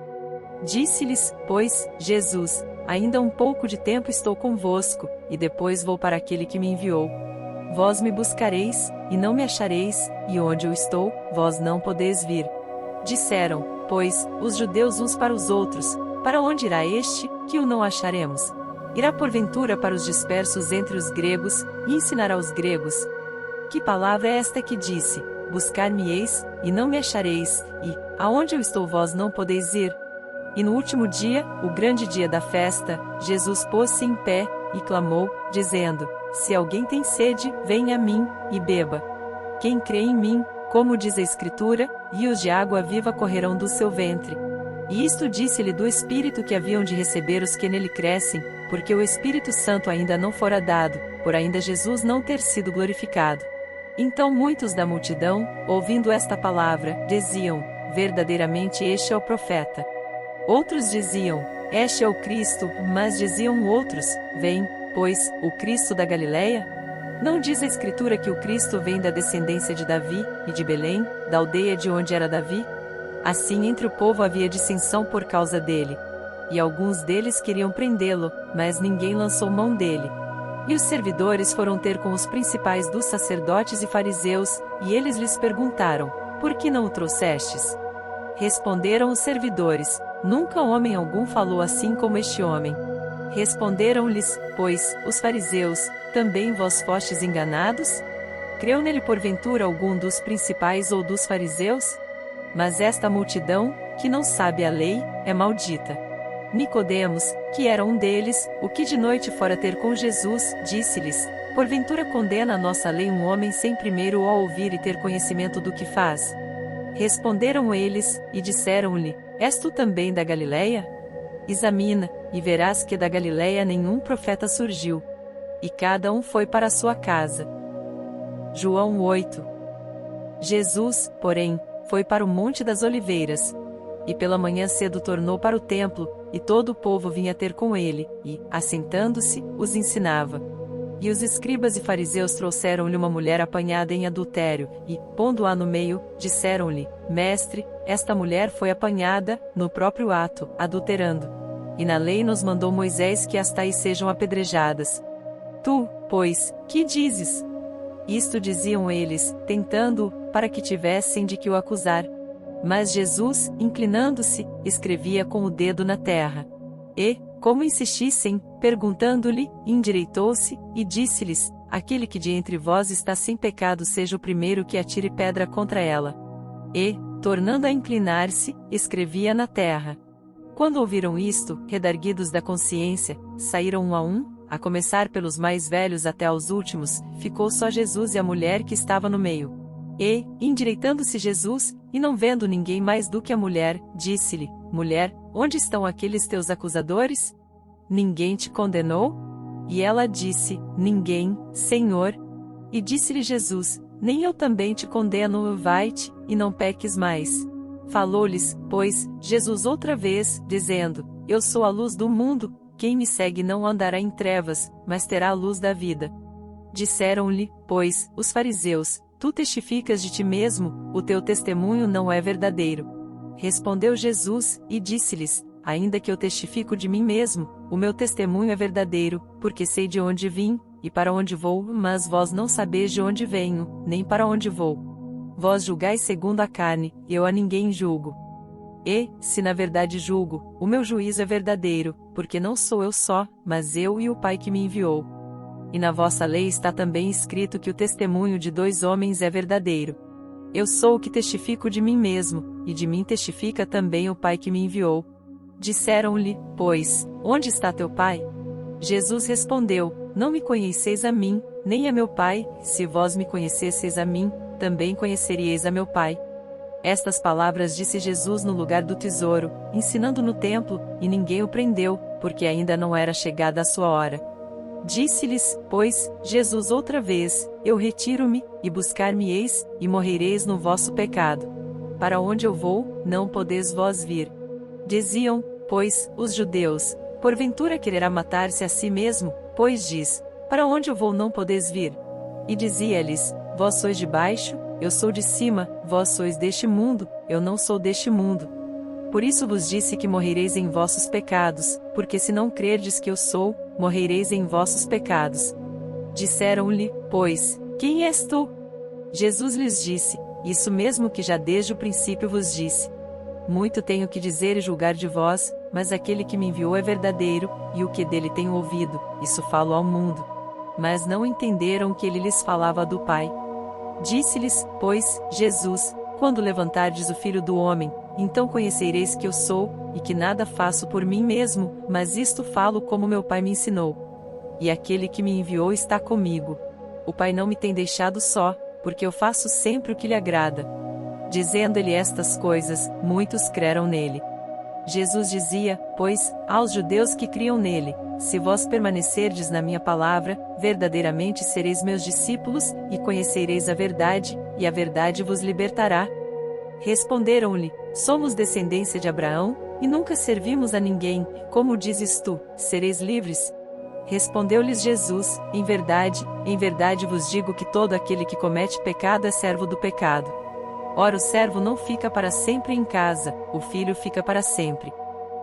Disse-lhes, pois, Jesus: ainda um pouco de tempo estou convosco, e depois vou para aquele que me enviou. Vós me buscareis, e não me achareis, e onde eu estou, vós não podeis vir. Disseram, pois, os judeus uns para os outros: para onde irá este, que o não acharemos? Irá porventura para os dispersos entre os gregos, e ensinará aos gregos? Que palavra é esta que disse: buscar-me-eis, e não me achareis, e, aonde eu estou vós não podeis ir? E no último dia, o grande dia da festa, Jesus pôs-se em pé, e clamou, dizendo: se alguém tem sede, venha a mim, e beba. Quem crê em mim, como diz a Escritura, rios de água viva correrão do seu ventre. E isto disse-lhe do Espírito que haviam de receber os que nele crescem, porque o Espírito Santo ainda não fora dado, por ainda Jesus não ter sido glorificado. Então muitos da multidão, ouvindo esta palavra, diziam: verdadeiramente este é o profeta. Outros diziam: este é o Cristo, mas diziam outros: vem, pois, o Cristo da Galileia? Não diz a Escritura que o Cristo vem da descendência de Davi, e de Belém, da aldeia de onde era Davi? Assim entre o povo havia dissensão por causa dele. E alguns deles queriam prendê-lo, mas ninguém lançou mão dele. E os servidores foram ter com os principais dos sacerdotes e fariseus, e eles lhes perguntaram: por que não o trouxestes? Responderam os servidores: nunca homem algum falou assim como este homem. Responderam-lhes, pois, os fariseus: também vós fostes enganados? Creu nele porventura algum dos principais ou dos fariseus? Mas esta multidão, que não sabe a lei, é maldita. Nicodemos, que era um deles, o que de noite fora ter com Jesus, disse-lhes: porventura condena a nossa lei um homem sem primeiro o ouvir e ter conhecimento do que faz? Responderam eles, e disseram-lhe: és tu também da Galileia? Examina, e verás que da Galileia nenhum profeta surgiu. E cada um foi para a sua casa. João 8. Jesus, porém, foi para o Monte das Oliveiras. E pela manhã cedo tornou para o templo, e todo o povo vinha ter com ele, e, assentando-se, os ensinava. E os escribas e fariseus trouxeram-lhe uma mulher apanhada em adultério, e, pondo-a no meio, disseram-lhe: mestre, esta mulher foi apanhada, no próprio ato, adulterando. E na lei nos mandou Moisés que as tais sejam apedrejadas. Tu, pois, que dizes? Isto diziam eles, tentando-o, para que tivessem de que o acusar. Mas Jesus, inclinando-se, escrevia com o dedo na terra. E, como insistissem, perguntando-lhe, endireitou-se, e disse-lhes: aquele que de entre vós está sem pecado seja o primeiro que atire pedra contra ela. E, tornando a inclinar-se, escrevia na terra. Quando ouviram isto, redarguidos da consciência, saíram um, a começar pelos mais velhos até aos últimos, ficou só Jesus e a mulher que estava no meio. E, endireitando-se Jesus, e não vendo ninguém mais do que a mulher, disse-lhe: mulher, onde estão aqueles teus acusadores? Ninguém te condenou? E ela disse: ninguém, Senhor. E disse-lhe Jesus: nem eu também te condeno, vai-te, e não peques mais. Falou-lhes, pois, Jesus outra vez, dizendo: eu sou a luz do mundo, quem me segue não andará em trevas, mas terá a luz da vida. Disseram-lhe, pois, os fariseus: tu testificas de ti mesmo, o teu testemunho não é verdadeiro. Respondeu Jesus, e disse-lhes: ainda que eu testifico de mim mesmo, o meu testemunho é verdadeiro, porque sei de onde vim, e para onde vou, mas vós não sabeis de onde venho, nem para onde vou. Vós julgais segundo a carne, eu a ninguém julgo. E, se na verdade julgo, o meu juízo é verdadeiro, porque não sou eu só, mas eu e o Pai que me enviou. E na vossa lei está também escrito que o testemunho de 2 homens é verdadeiro. Eu sou o que testifico de mim mesmo, e de mim testifica também o Pai que me enviou. Disseram-lhe, pois, onde está teu Pai? Jesus respondeu: não me conheceis a mim, nem a meu Pai, se vós me conhecesseis a mim, também conheceríeis a meu Pai. Estas palavras disse Jesus no lugar do tesouro, ensinando no templo, e ninguém o prendeu, porque ainda não era chegada a sua hora. Disse-lhes, pois, Jesus outra vez: eu retiro-me, e buscar-me-eis, e morrereis no vosso pecado. Para onde eu vou, não podeis vós vir. Diziam, pois, os judeus: porventura quererá matar-se a si mesmo, pois diz: Para onde eu vou não podeis vir? E dizia-lhes: Vós sois de baixo, eu sou de cima, vós sois deste mundo, eu não sou deste mundo. Por isso vos disse que morrereis em vossos pecados, porque se não crerdes que eu sou, morrereis em vossos pecados. Disseram-lhe, pois, quem és tu? Jesus lhes disse: Isso mesmo que já desde o princípio vos disse. Muito tenho que dizer e julgar de vós, mas aquele que me enviou é verdadeiro, e o que dele tenho ouvido, isso falo ao mundo. Mas não entenderam que ele lhes falava do Pai. Disse-lhes, pois, Jesus: Quando levantardes o Filho do Homem, então conhecereis que eu sou, e que nada faço por mim mesmo, mas isto falo como meu Pai me ensinou. E aquele que me enviou está comigo. O Pai não me tem deixado só, porque eu faço sempre o que lhe agrada. Dizendo-lhe estas coisas, muitos creram nele. Jesus dizia, pois, aos judeus que criam nele: Se vós permanecerdes na minha palavra, verdadeiramente sereis meus discípulos, e conhecereis a verdade, e a verdade vos libertará. Responderam-lhe: Somos descendência de Abraão, e nunca servimos a ninguém, como dizes tu, sereis livres? Respondeu-lhes Jesus: em verdade vos digo que todo aquele que comete pecado é servo do pecado. Ora, o servo não fica para sempre em casa, o filho fica para sempre.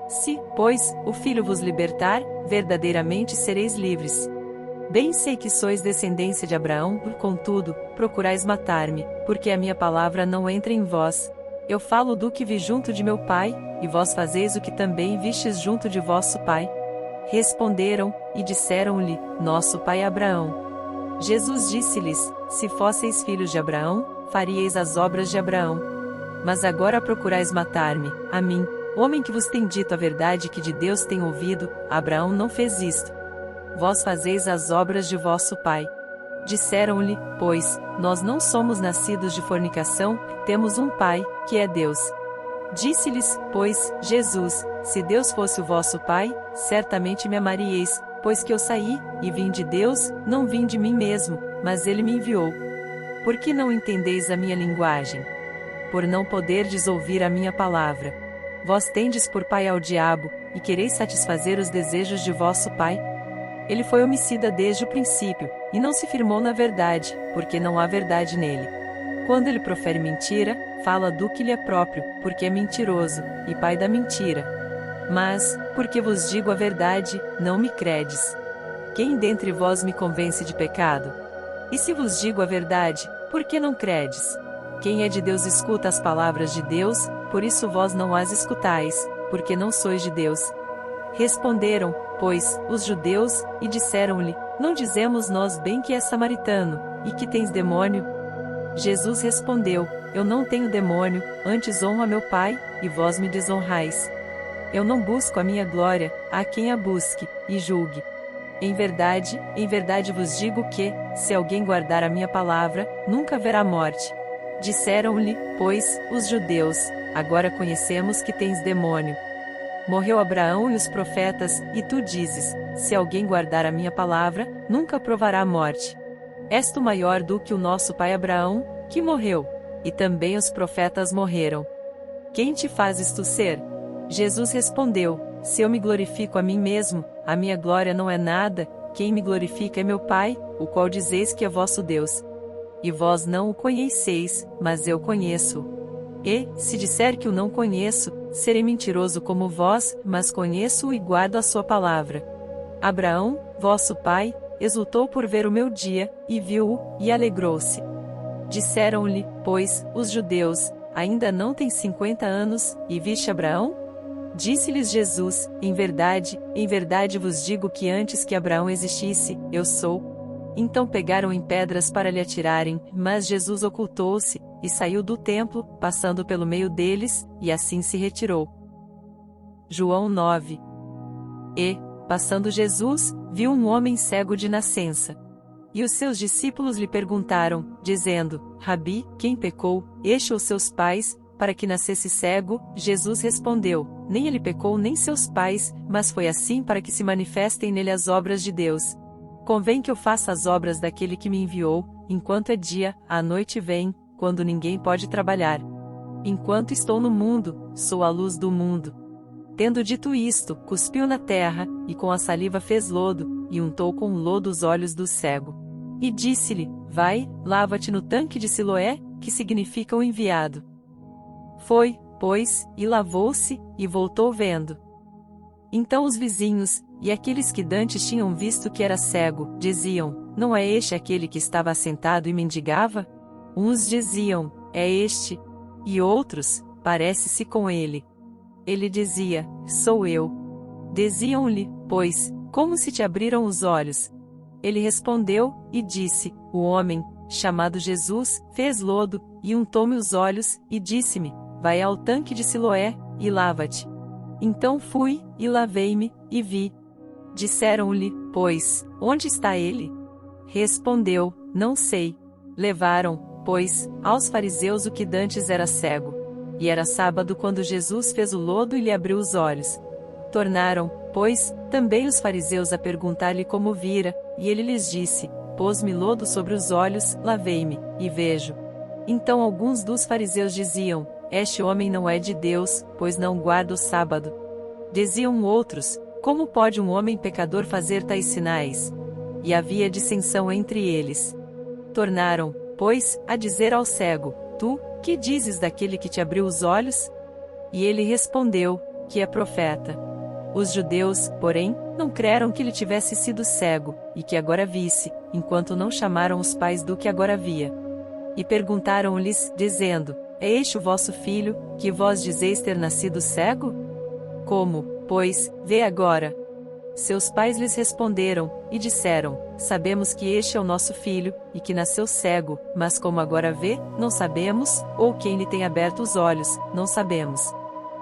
Se, pois, o Filho vos libertar, verdadeiramente sereis livres. Bem sei que sois descendência de Abraão, contudo, procurais matar-me, porque a minha palavra não entra em vós. Eu falo do que vi junto de meu pai, e vós fazeis o que também vistes junto de vosso pai. Responderam, e disseram-lhe: Nosso pai Abraão. Jesus disse-lhes: Se fosseis filhos de Abraão, faríeis as obras de Abraão. Mas agora procurais matar-me, a mim, homem que vos tem dito a verdade que de Deus tem ouvido. Abraão não fez isto. Vós fazeis as obras de vosso pai. Disseram-lhe, pois, nós não somos nascidos de fornicação, temos um pai, que é Deus. Disse-lhes, pois, Jesus: Se Deus fosse o vosso pai, certamente me amaríeis, pois que eu saí, e vim de Deus, não vim de mim mesmo, mas ele me enviou. Por que não entendeis a minha linguagem? Por não poderdes ouvir a minha palavra. Vós tendes por pai ao diabo, e quereis satisfazer os desejos de vosso pai? Ele foi homicida desde o princípio, e não se firmou na verdade, porque não há verdade nele. Quando ele profere mentira, fala do que lhe é próprio, porque é mentiroso, e pai da mentira. Mas, porque vos digo a verdade, não me credes. Quem dentre vós me convence de pecado? E se vos digo a verdade, por que não credes? Quem é de Deus escuta as palavras de Deus, por isso vós não as escutais, porque não sois de Deus. Responderam, pois, os judeus, e disseram-lhe: Não dizemos nós bem que és samaritano, e que tens demônio? Jesus respondeu: Eu não tenho demônio, antes honro a meu Pai, e vós me desonrais. Eu não busco a minha glória, há quem a busque, e julgue. Em verdade vos digo que, se alguém guardar a minha palavra, nunca verá morte. Disseram-lhe, pois, os judeus: Agora conhecemos que tens demônio. Morreu Abraão e os profetas, e tu dizes: Se alguém guardar a minha palavra, nunca provará a morte. És tu maior do que o nosso pai Abraão, que morreu? E também os profetas morreram. Quem te fazes tu ser? Jesus respondeu: Se eu me glorifico a mim mesmo, a minha glória não é nada, quem me glorifica é meu Pai, o qual dizeis que é vosso Deus. E vós não o conheceis, mas eu conheço-o. E, se disser que o não conheço, serei mentiroso como vós, mas conheço-o e guardo a sua palavra. Abraão, vosso pai, exultou por ver o meu dia, e viu-o, e alegrou-se. Disseram-lhe, pois, os judeus: Ainda não tens 50 anos, e viste Abraão? Disse-lhes Jesus: Em verdade vos digo que antes que Abraão existisse, eu sou. Então pegaram em pedras para lhe atirarem, mas Jesus ocultou-se, e saiu do templo, passando pelo meio deles, e assim se retirou. João 9. E, passando Jesus, viu um homem cego de nascença. E os seus discípulos lhe perguntaram, dizendo: Rabi, quem pecou, este ou seus pais, para que nascesse cego? Jesus respondeu: Nem ele pecou nem seus pais, mas foi assim para que se manifestem nele as obras de Deus. Convém que eu faça as obras daquele que me enviou, enquanto é dia, a noite vem, quando ninguém pode trabalhar. Enquanto estou no mundo, sou a luz do mundo. Tendo dito isto, cuspiu na terra, e com a saliva fez lodo, e untou com lodo os olhos do cego. E disse-lhe: Vai, lava-te no tanque de Siloé, que significa o enviado. Foi, pois, e lavou-se, e voltou vendo. Então os vizinhos, e aqueles que dantes tinham visto que era cego, diziam: Não é este aquele que estava assentado e mendigava? Uns diziam: É este. E outros: Parece-se com ele. Ele dizia: Sou eu. Diziam-lhe, pois, como se te abriram os olhos? Ele respondeu, e disse: O homem, chamado Jesus, fez lodo, e untou-me os olhos, e disse-me: Vai ao tanque de Siloé, e lava-te. Então fui, e lavei-me, e vi. Disseram-lhe, pois, onde está ele? Respondeu: Não sei. Levaram, pois, aos fariseus o que dantes era cego. E era sábado quando Jesus fez o lodo e lhe abriu os olhos. Tornaram, pois, também os fariseus a perguntar-lhe como vira, e ele lhes disse: Pôs-me lodo sobre os olhos, lavei-me, e vejo. Então alguns dos fariseus diziam: Este homem não é de Deus, pois não guarda o sábado. Diziam outros: Como pode um homem pecador fazer tais sinais? E havia dissensão entre eles. Tornaram, pois, a dizer ao cego: Tu, que dizes daquele que te abriu os olhos? E ele respondeu: Que é profeta. Os judeus, porém, não creram que ele tivesse sido cego, e que agora visse, enquanto não chamaram os pais do que agora via. E perguntaram-lhes, dizendo: É este o vosso filho, que vós dizeis ter nascido cego? Como, pois, vê agora? Seus pais lhes responderam, e disseram: Sabemos que este é o nosso filho, e que nasceu cego, mas como agora vê, não sabemos, ou quem lhe tem aberto os olhos, não sabemos.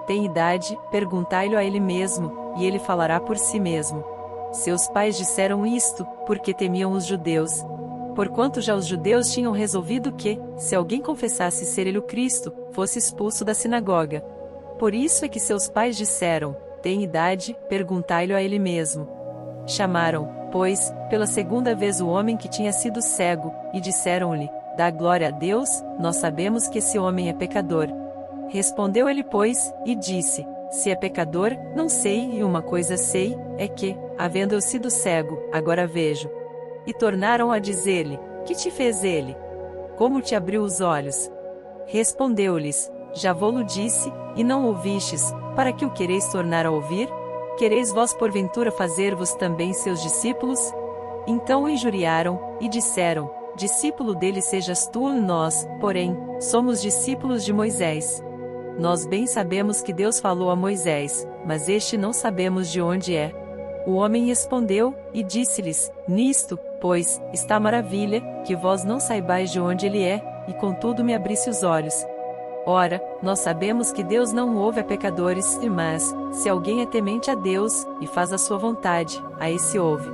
Tem idade, perguntai-lhe a ele mesmo, e ele falará por si mesmo. Seus pais disseram isto, porque temiam os judeus. Porquanto já os judeus tinham resolvido que, se alguém confessasse ser ele o Cristo, fosse expulso da sinagoga. Por isso é que seus pais disseram: Tem idade, perguntai-lhe a ele mesmo. Chamaram, pois, pela segunda vez o homem que tinha sido cego, e disseram-lhe: Dá glória a Deus, nós sabemos que esse homem é pecador. Respondeu ele, pois, e disse: Se é pecador, não sei, e uma coisa sei, é que, havendo eu sido cego, agora vejo. E tornaram a dizer-lhe: Que te fez ele? Como te abriu os olhos? Respondeu-lhes: Já vô-lo disse, e não ouvistes, para que o quereis tornar a ouvir? Quereis vós porventura fazer-vos também seus discípulos? Então o injuriaram, e disseram: Discípulo dele sejas tu, nós, porém, somos discípulos de Moisés. Nós bem sabemos que Deus falou a Moisés, mas este não sabemos de onde é. O homem respondeu, e disse-lhes: Nisto, pois, está a maravilha, que vós não saibais de onde ele é, e contudo me abrisse os olhos. Ora, nós sabemos que Deus não ouve a pecadores, mas, se alguém é temente a Deus, e faz a sua vontade, a esse ouve.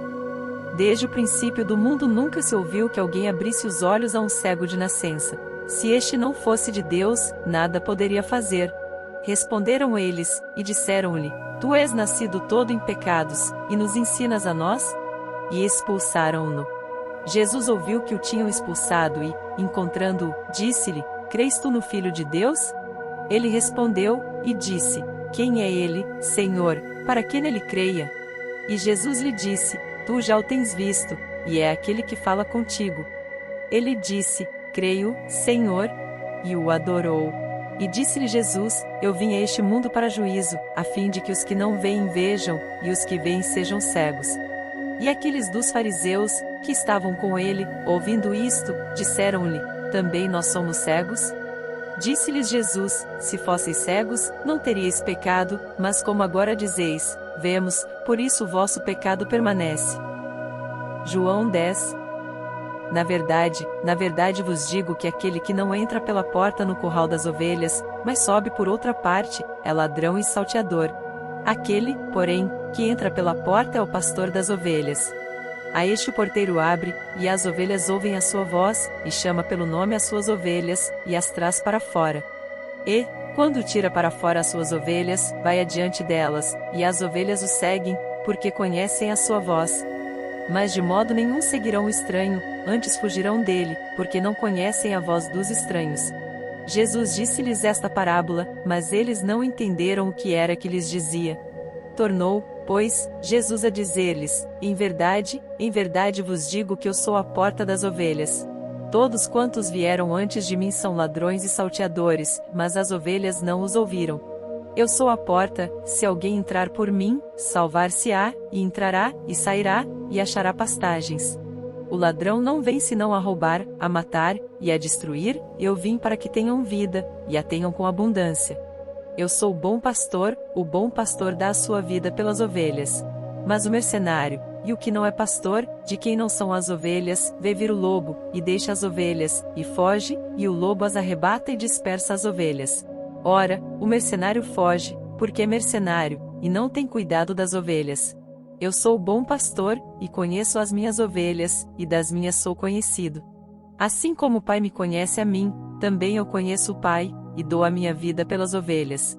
Desde o princípio do mundo nunca se ouviu que alguém abrisse os olhos a um cego de nascença. Se este não fosse de Deus, nada poderia fazer. Responderam eles, e disseram-lhe: Tu és nascido todo em pecados, e nos ensinas a nós? E expulsaram-no. Jesus ouviu que o tinham expulsado e, encontrando-o, disse-lhe: Crês tu no Filho de Deus? Ele respondeu, e disse: Quem é ele, Senhor, para que nele creia? E Jesus lhe disse: Tu já o tens visto, e é aquele que fala contigo. Ele disse: Creio, Senhor, e o adorou. E disse-lhe Jesus: Eu vim a este mundo para juízo, a fim de que os que não veem vejam, e os que veem sejam cegos. E aqueles dos fariseus, que estavam com ele, ouvindo isto, disseram-lhe: Também nós somos cegos? Disse-lhes Jesus: Se fosseis cegos, não teríeis pecado, mas como agora dizeis: Vemos, por isso o vosso pecado permanece. João 10. Na verdade vos digo que aquele que não entra pela porta no curral das ovelhas, mas sobe por outra parte, é ladrão e salteador. Aquele, porém, que entra pela porta é o pastor das ovelhas. A este o porteiro abre, e as ovelhas ouvem a sua voz, e chama pelo nome as suas ovelhas, e as traz para fora. E, quando tira para fora as suas ovelhas, vai adiante delas, e as ovelhas o seguem, porque conhecem a sua voz. Mas de modo nenhum seguirão o estranho, antes fugirão dele, porque não conhecem a voz dos estranhos. Jesus disse-lhes esta parábola, mas eles não entenderam o que era que lhes dizia. Tornou, pois, Jesus a dizer-lhes: em verdade vos digo que eu sou a porta das ovelhas. Todos quantos vieram antes de mim são ladrões e salteadores, mas as ovelhas não os ouviram. Eu sou a porta, se alguém entrar por mim, salvar-se-á, e entrará, e sairá, e achará pastagens. O ladrão não vem senão a roubar, a matar, e a destruir. Eu vim para que tenham vida, e a tenham com abundância. Eu sou o bom pastor dá a sua vida pelas ovelhas. Mas o mercenário, e o que não é pastor, de quem não são as ovelhas, vê vir o lobo, e deixa as ovelhas, e foge, e o lobo as arrebata e dispersa as ovelhas. Ora, o mercenário foge, porque é mercenário, e não tem cuidado das ovelhas. Eu sou o bom pastor, e conheço as minhas ovelhas, e das minhas sou conhecido. Assim como o Pai me conhece a mim, também eu conheço o Pai, e dou a minha vida pelas ovelhas.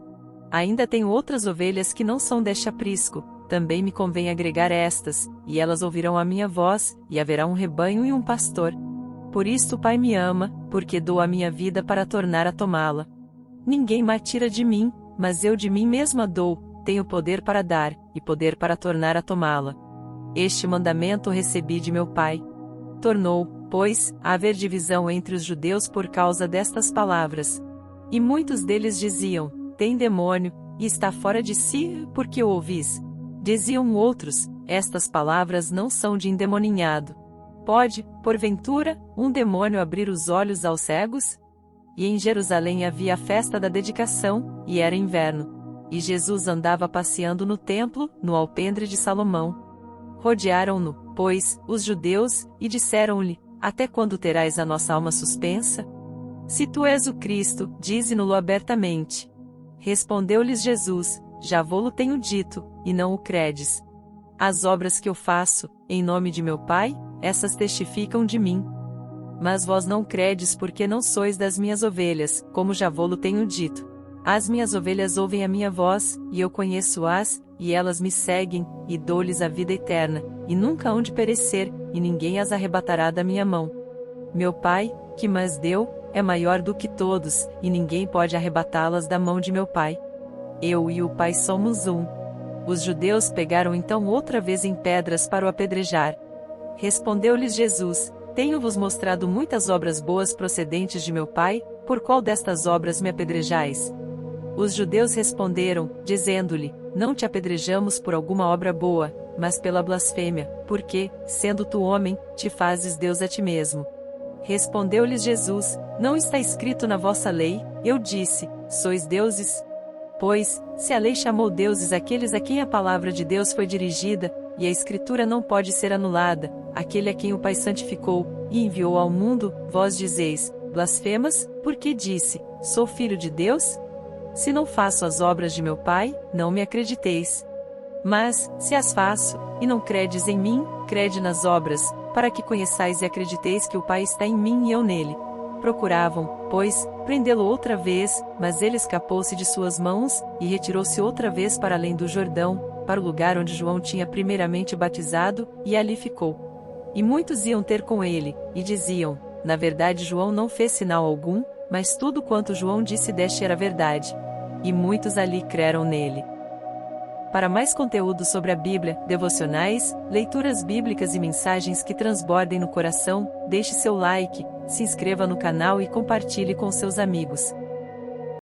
Ainda tenho outras ovelhas que não são deste aprisco, também me convém agregar estas, e elas ouvirão a minha voz, e haverá um rebanho e um pastor. Por isto o Pai me ama, porque dou a minha vida para tornar a tomá-la. Ninguém me tira de mim, mas eu de mim mesma dou, tenho poder para dar, e poder para tornar a tomá-la. Este mandamento recebi de meu Pai. Tornou, pois, a haver divisão entre os judeus por causa destas palavras. E muitos deles diziam: tem demônio, e está fora de si, porque o ouvis? Diziam outros: estas palavras não são de endemoninhado. Pode, porventura, um demônio abrir os olhos aos cegos? E em Jerusalém havia a festa da dedicação, e era inverno. E Jesus andava passeando no templo, no alpendre de Salomão. Rodearam-no, pois, os judeus, e disseram-lhe: até quando terás a nossa alma suspensa? Se tu és o Cristo, dize-no-lo abertamente. Respondeu-lhes Jesus: já vô-lo tenho dito, e não o credes. As obras que eu faço, em nome de meu Pai, essas testificam de mim. Mas vós não credes porque não sois das minhas ovelhas, como já vô-lo tenho dito. As minhas ovelhas ouvem a minha voz, e eu conheço-as, e elas me seguem, e dou-lhes a vida eterna, e nunca hão de perecer, e ninguém as arrebatará da minha mão. Meu Pai, que mas deu, é maior do que todos, e ninguém pode arrebatá-las da mão de meu Pai. Eu e o Pai somos um. Os judeus pegaram então outra vez em pedras para o apedrejar. Respondeu-lhes Jesus: tenho-vos mostrado muitas obras boas procedentes de meu Pai, por qual destas obras me apedrejais? Os judeus responderam, dizendo-lhe: não te apedrejamos por alguma obra boa, mas pela blasfêmia, porque, sendo tu homem, te fazes Deus a ti mesmo. Respondeu-lhes Jesus: não está escrito na vossa lei, eu disse, sois deuses? Pois, se a lei chamou deuses aqueles a quem a palavra de Deus foi dirigida, e a Escritura não pode ser anulada, aquele a quem o Pai santificou, e enviou ao mundo, vós dizeis: blasfemas, porque disse, sou filho de Deus? Se não faço as obras de meu Pai, não me acrediteis. Mas, se as faço, e não credes em mim, crede nas obras, para que conheçais e acrediteis que o Pai está em mim e eu nele. Procuravam, pois, prendê-lo outra vez, mas ele escapou-se de suas mãos, e retirou-se outra vez para além do Jordão, para o lugar onde João tinha primeiramente batizado, e ali ficou. E muitos iam ter com ele, e diziam: na verdade João não fez sinal algum, mas tudo quanto João disse deste era verdade. E muitos ali creram nele. Para mais conteúdo sobre a Bíblia, devocionais, leituras bíblicas e mensagens que transbordem no coração, deixe seu like, se inscreva no canal e compartilhe com seus amigos.